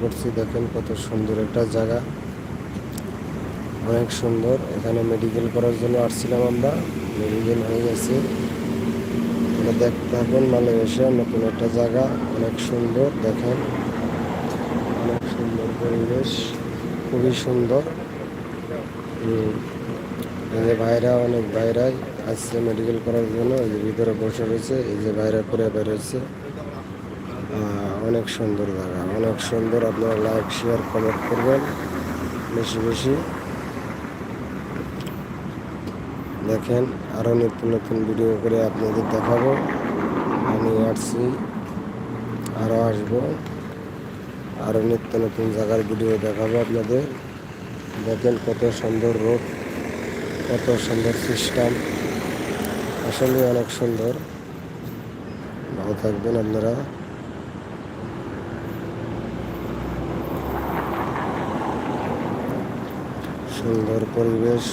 করছি। দেখেন কত সুন্দর একটা জায়গা, অনেক সুন্দর। এখানে মেডিকেল করার জন্য আসছিলাম আমরা, মেডিকেল হয়ে গেছে। দেখতে থাকুন, মালয়েশিয়া নতুন একটা জায়গা, অনেক সুন্দর। দেখেন অনেক সুন্দর পরিবেশ, খুবই সুন্দর। এই যে অনেক ভাইরাই আসছে মেডিকেল করার জন্য, এই যে ভিতরে বসে রয়েছে, এই যে ভাইরা করে বেরোচ্ছে। অনেক সুন্দর জায়গা, অনেক সুন্দর। আপনারা লাইক শেয়ার কমেন্ট করবেন বেশি বেশি। দেখেন আরও নতুন নতুন ভিডিও করে আপনাদের দেখাবো। আমি আসছি, আরও আসবো, আরও নিত্য নতুন জায়গার ভিডিও দেখাবো আপনাদের। দেখেন কত সুন্দর রোড, কত সুন্দর সিস্টেম, আসলে অনেক সুন্দর। ভালো থাকবেন আপনারা। সুন্দর পরিবেশ।